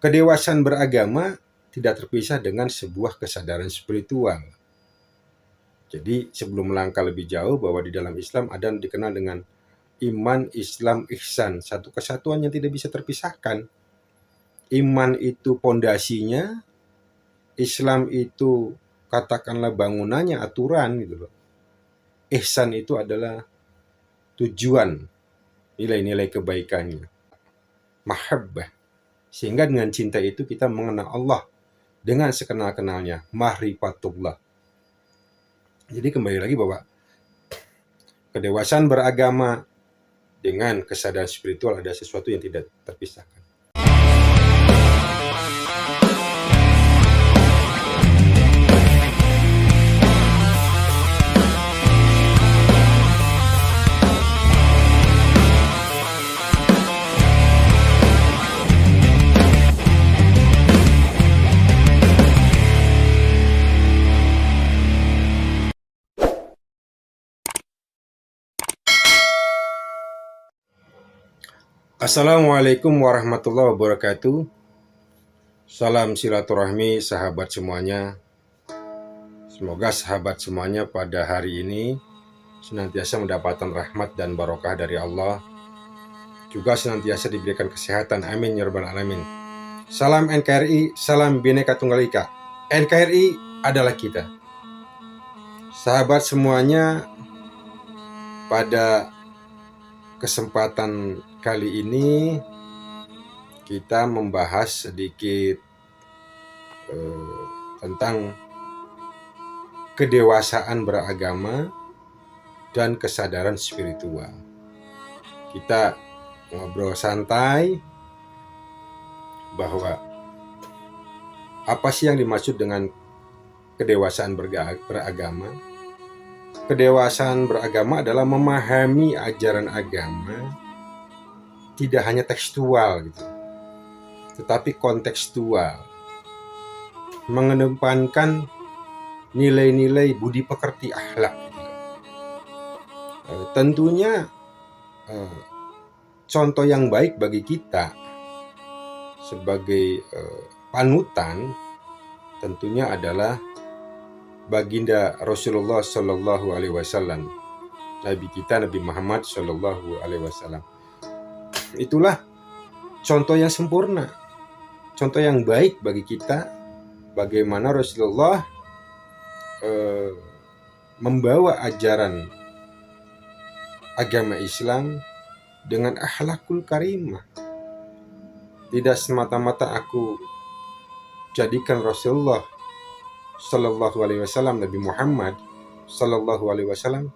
Kedewasaan beragama tidak terpisah dengan sebuah kesadaran spiritual. Jadi sebelum melangkah lebih jauh, bahwa di dalam Islam ada yang dikenal dengan iman, Islam, ihsan, satu kesatuan yang tidak bisa terpisahkan. Iman itu pondasinya, Islam itu katakanlah bangunannya, aturan gitu loh. Ihsan itu adalah tujuan, nilai-nilai kebaikannya, mahabbah. Sehingga dengan cinta itu kita mengenal Allah dengan sekenal-kenalnya, mahrifatullah. Jadi kembali lagi bahwa kedewasaan beragama dengan kesadaran spiritual ada sesuatu yang tidak terpisahkan. Assalamualaikum warahmatullahi wabarakatuh. Salam silaturahmi sahabat semuanya. Semoga sahabat semuanya pada hari ini senantiasa mendapatkan rahmat dan barokah dari Allah. Juga senantiasa diberikan kesehatan, amin ya rabbal alamin. Salam NKRI, salam Bhinneka Tunggal Ika. NKRI adalah kita. Sahabat semuanya, pada kesempatan kali ini kita membahas sedikit tentang kedewasaan beragama dan kesadaran spiritual. Kita ngobrol santai bahwa apa sih yang dimaksud dengan kedewasaan beragama. Kedewasaan beragama adalah memahami ajaran agama tidak hanya tekstual gitu, tetapi kontekstual, mengedepankan nilai-nilai budi pekerti, akhlak gitu. Tentunya contoh yang baik bagi kita sebagai panutan tentunya adalah baginda Rasulullah Shallallahu Alaihi Wasallam, Nabi kita Nabi Muhammad Shallallahu Alaihi Wasallam. Itulah contoh yang sempurna, contoh yang baik bagi kita, bagaimana Rasulullah membawa ajaran agama Islam dengan akhlakul karimah. Tidak semata-mata aku jadikan Rasulullah Sallallahu Alaihi Wasallam, Nabi Muhammad Sallallahu Alaihi Wasallam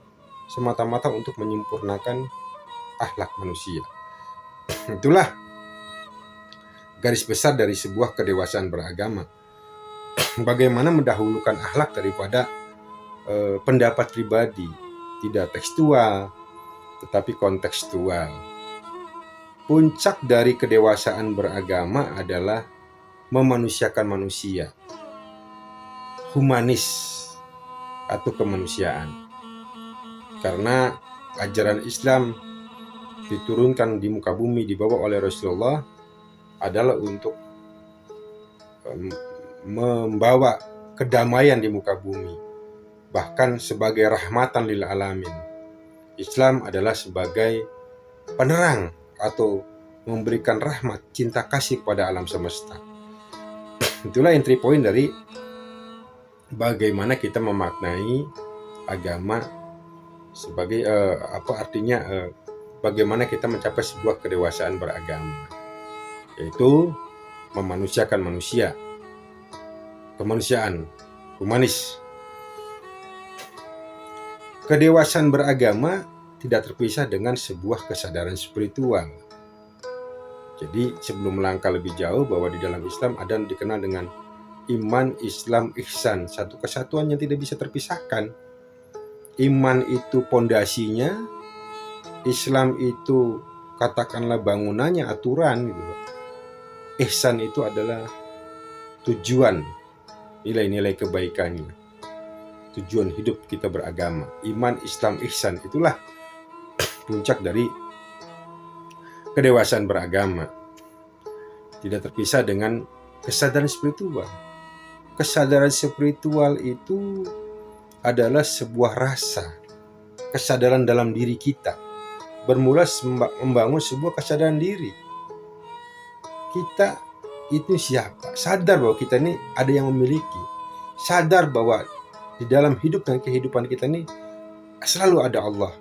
semata-mata untuk menyempurnakan akhlak manusia. Itulah garis besar dari sebuah kedewasaan beragama. Bagaimana mendahulukan akhlak daripada pendapat pribadi, tidak tekstual tetapi kontekstual. Puncak dari kedewasaan beragama adalah memanusiakan manusia, humanis atau kemanusiaan. Karena ajaran Islam diturunkan di muka bumi, dibawa oleh Rasulullah adalah untuk membawa kedamaian di muka bumi, bahkan sebagai rahmatan lil alamin. Islam adalah sebagai penerang atau memberikan rahmat, cinta kasih kepada alam semesta. Itulah entry point dari bagaimana kita memaknai agama sebagai bagaimana kita mencapai sebuah kedewasaan beragama, yaitu memanusiakan manusia, kemanusiaan, humanis. Kedewasaan beragama tidak terpisah dengan sebuah kesadaran spiritual. Jadi sebelum melangkah lebih jauh, bahwa di dalam Islam ada yang dikenal dengan iman, Islam, ihsan, satu kesatuan yang tidak bisa terpisahkan. Iman itu pondasinya, Islam itu katakanlah bangunannya, aturan gitu. Ihsan itu adalah tujuan, nilai-nilai kebaikannya, tujuan hidup kita beragama. Iman, Islam, ihsan, itulah puncak dari kedewasaan beragama. tidak terpisah dengan kesadaran spiritual. Kesadaran spiritual itu adalah sebuah rasa, kesadaran dalam diri kita. Bermula membangun sebuah kesadaran diri. Kita itu siapa? Sadar bahwa kita ini ada yang memiliki. Sadar bahwa di dalam hidup dan kehidupan kita ini selalu ada Allah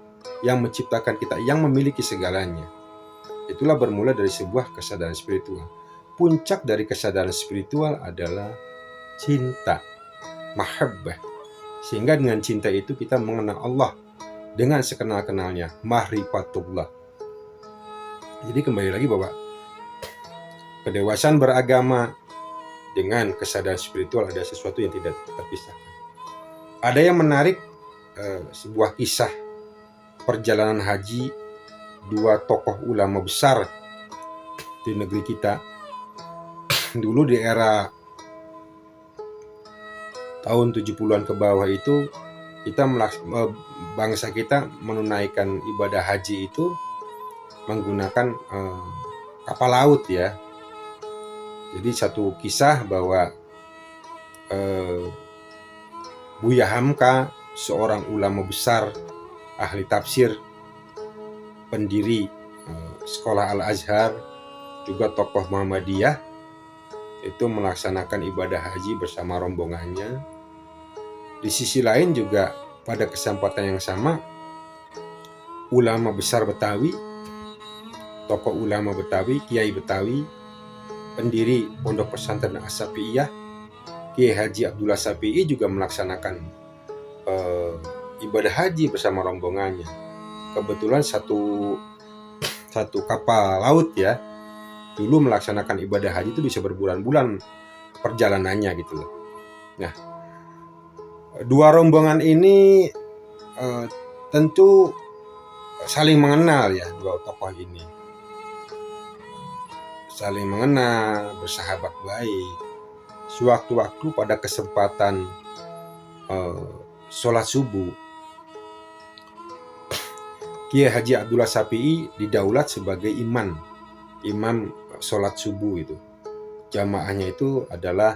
yang menciptakan kita, yang memiliki segalanya. Itulah bermula dari sebuah kesadaran spiritual. Puncak dari kesadaran spiritual adalah cinta, mahabbah. Sehingga dengan cinta itu kita mengenal Allah dengan sekenal-kenalnya, mahrifatullah. Jadi kembali lagi bahwa kedewasaan beragama dengan kesadaran spiritual ada sesuatu yang tidak terpisahkan. Ada yang menarik, sebuah kisah perjalanan haji dua tokoh ulama besar di negeri kita. Dulu di era tahun 70-an ke bawah itu, bangsa kita menunaikan ibadah haji itu menggunakan kapal laut ya. Jadi satu kisah bahwa Buya Hamka, seorang ulama besar, ahli tafsir, pendiri sekolah Al-Azhar, juga tokoh Muhammadiyah, itu melaksanakan ibadah haji bersama rombongannya. Di sisi lain juga pada kesempatan yang sama, ulama besar Betawi, tokoh ulama Betawi, Kiai Betawi, pendiri Pondok Pesantren As-Sapi'iyah, Kiai Haji Abdullah Sapi'i juga melaksanakan ibadah haji bersama rombongannya. Kebetulan satu kapal laut ya, dulu melaksanakan ibadah haji itu bisa berbulan-bulan perjalanannya gitu loh. Nah, dua rombongan ini tentu saling mengenal ya, dua tokoh ini saling mengenal, bersahabat baik. Sewaktu-waktu pada kesempatan sholat subuh, Kiai Haji Abdullah Sapi'i didaulat sebagai imam sholat subuh itu. Jamaahnya itu adalah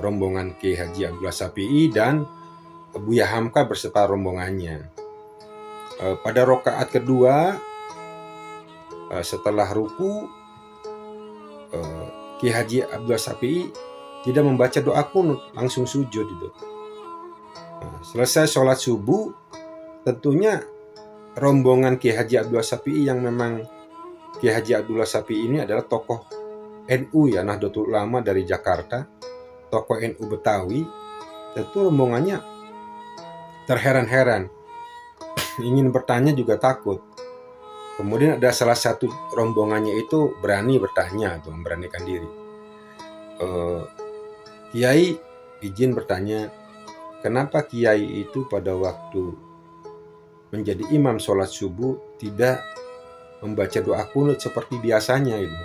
rombongan Kiai Haji Abdullah Sapi'i dan Buya Hamka beserta rombongannya. Pada rakaat kedua, setelah ruku, Kiai Haji Abdullah Sapi'i tidak membaca doa kunut, langsung sujud itu. Selesai sholat subuh, tentunya rombongan Kiai Haji Abdullah Sapi'i, yang memang Kiai Haji Abdullah Sapi'i ini adalah tokoh NU ya, Nahdlatul Ulama dari Jakarta, tokoh NU Betawi, tentu rombongannya terheran-heran, ingin bertanya juga takut. Kemudian ada salah satu rombongannya itu berani bertanya atau memberanikan diri. Kiai, izin bertanya, kenapa Kiai itu pada waktu menjadi imam sholat subuh tidak membaca doa kunut seperti biasanya itu?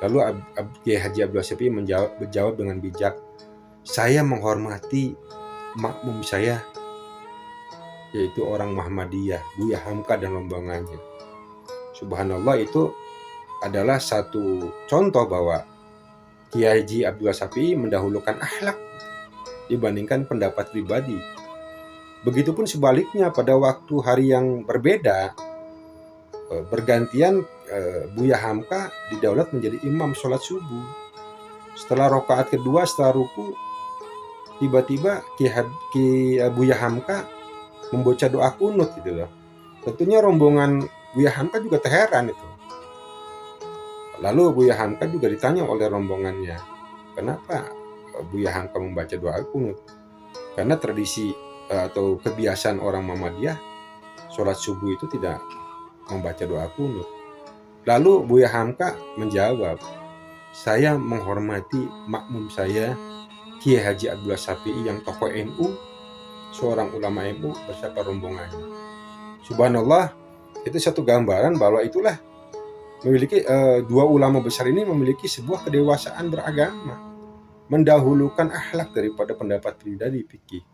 Lalu Kiai Haji Abdullah Sapi'i menjawab dengan bijak, saya menghormati makmum saya, yaitu orang Muhammadiyah, Buya Hamka dan rombongannya. Subhanallah, itu adalah satu contoh bahwa Kiai Haji Abdullah Sapi'i mendahulukan akhlak dibandingkan pendapat pribadi. Begitupun sebaliknya, pada waktu hari yang berbeda, bergantian Buya Hamka didaulat menjadi imam sholat subuh. Setelah rakaat kedua, setelah ruku, tiba-tiba Buya Hamka membaca doa kunut gitu loh. Tentunya rombongan Buya Hamka juga terheran itu. Lalu Buya Hamka juga ditanya oleh rombongannya, kenapa Buya Hamka membaca doa kunut? Karena tradisi atau kebiasaan orang Muhammadiyah, sholat subuh itu tidak membaca doa kunut. Lalu Buya Hamka menjawab, saya menghormati makmum saya, Kiai Haji Abdullah Sapi'i yang tokoh NU, seorang ulama NU beserta rombongannya. Subhanallah, itu satu gambaran bahwa itulah memiliki dua ulama besar ini memiliki sebuah kedewasaan beragama, mendahulukan akhlak daripada pendapat pribadi fikih.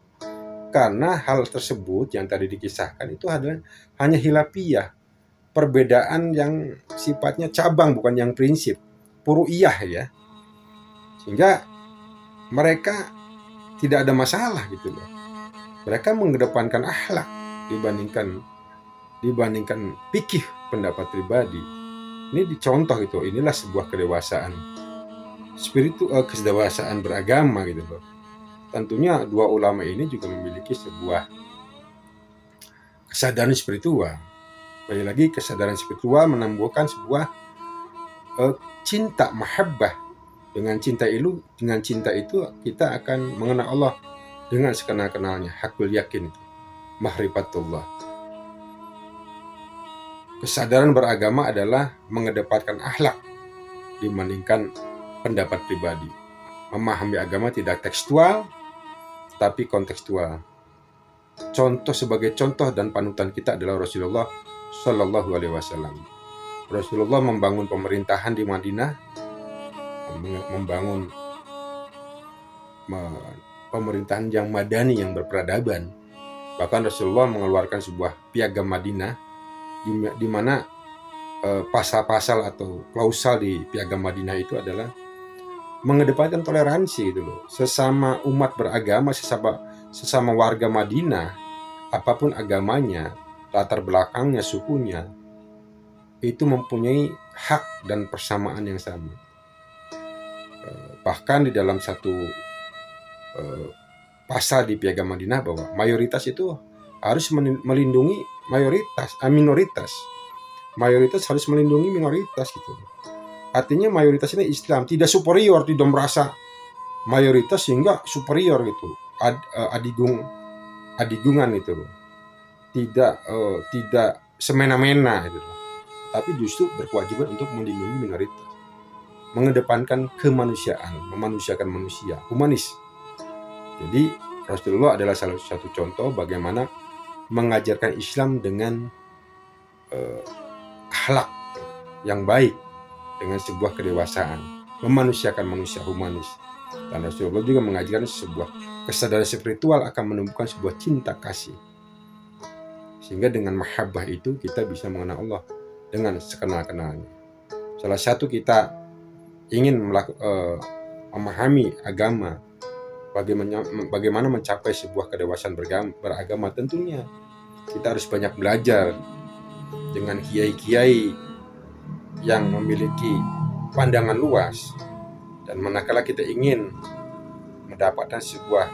Karena hal tersebut yang tadi dikisahkan itu adalah hanya hilafiyah, perbedaan yang sifatnya cabang bukan yang prinsip. furu'iyah ya. Sehingga mereka tidak ada masalah gitu loh. Mereka mengedepankan akhlak dibandingkan fikih pendapat pribadi. Ini dicontoh gitu. Inilah sebuah kedewasaan kedewasaan beragama gitu loh. Tentunya dua ulama ini juga memiliki sebuah kesadaran spiritual. Balik lagi, kesadaran spiritual menumbuhkan sebuah cinta, mahabbah. Dengan cinta itu kita akan mengenal Allah dengan sekenal-kenalnya, hakul yakin itu, mahrifatullah. Kesadaran beragama adalah mengedepankan akhlak dibandingkan pendapat pribadi. Memahami agama tidak tekstual, tapi kontekstual. Sebagai contoh dan panutan kita adalah Rasulullah Shallallahu Alaihi Wasallam. Rasulullah membangun pemerintahan di Madinah, membangun pemerintahan yang madani, yang berperadaban. Bahkan Rasulullah mengeluarkan sebuah piagam Madinah di mana pasal-pasal atau klausal di piagam Madinah itu adalah mengedepankan toleransi gitu loh. Sesama umat beragama, sesama warga Madinah, apapun agamanya, latar belakangnya, sukunya, itu mempunyai hak dan persamaan yang sama. Bahkan di dalam satu pasal di piagam Madinah bahwa mayoritas itu harus melindungi minoritas. Mayoritas harus melindungi minoritas gitu. Artinya mayoritas ini Islam, tidak superior, tidak merasa mayoritas sehingga superior gitu. Adigungan itu. Tidak semena-mena gitu. Tapi justru berkewajiban untuk melindungi minoritas. Mengedepankan kemanusiaan, memanusiakan manusia, humanis. Jadi Rasulullah adalah salah satu contoh bagaimana mengajarkan Islam dengan akhlak yang baik, dengan sebuah kedewasaan, memanusiakan manusia, humanis. Dan Rasulullah juga mengajarkan sebuah kesadaran spiritual akan menumbuhkan sebuah cinta kasih. Sehingga dengan mahabbah itu kita bisa mengenal Allah dengan sekenal-kenalnya. Salah satu kita ingin memahami agama, bagaimana mencapai sebuah kedewasaan beragama, tentunya kita harus banyak belajar dengan kiai-kiai yang memiliki pandangan luas. Dan manakala kita ingin mendapatkan sebuah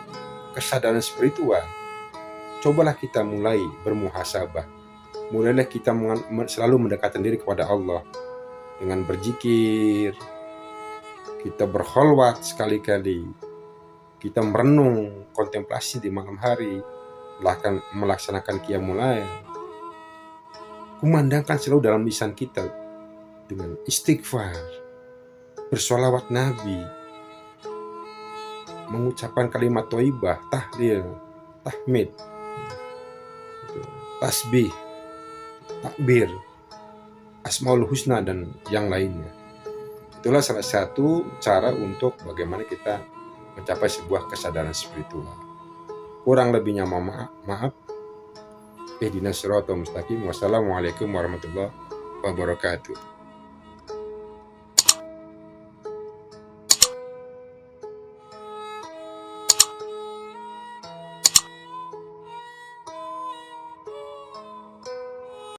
kesadaran spiritual, cobalah kita mulai bermuhasabah. Mulailah kita selalu mendekatkan diri kepada Allah dengan berzikir, kita berkholwat sekali-kali, kita merenung, kontemplasi di malam hari, bahkan melaksanakan qiyamul lail. Kumandangkan selalu dalam lisan kita dengan istighfar, bersolawat Nabi, mengucapkan kalimat thayyibah, tahlil, tahmid, tasbih, takbir, asmaul husna, dan yang lainnya. Itulah salah satu cara untuk bagaimana kita mencapai sebuah kesadaran spiritual. Kurang lebihnya maaf. Ihdinas siratal mustaqim. Wassalamualaikum warahmatullahi wabarakatuh.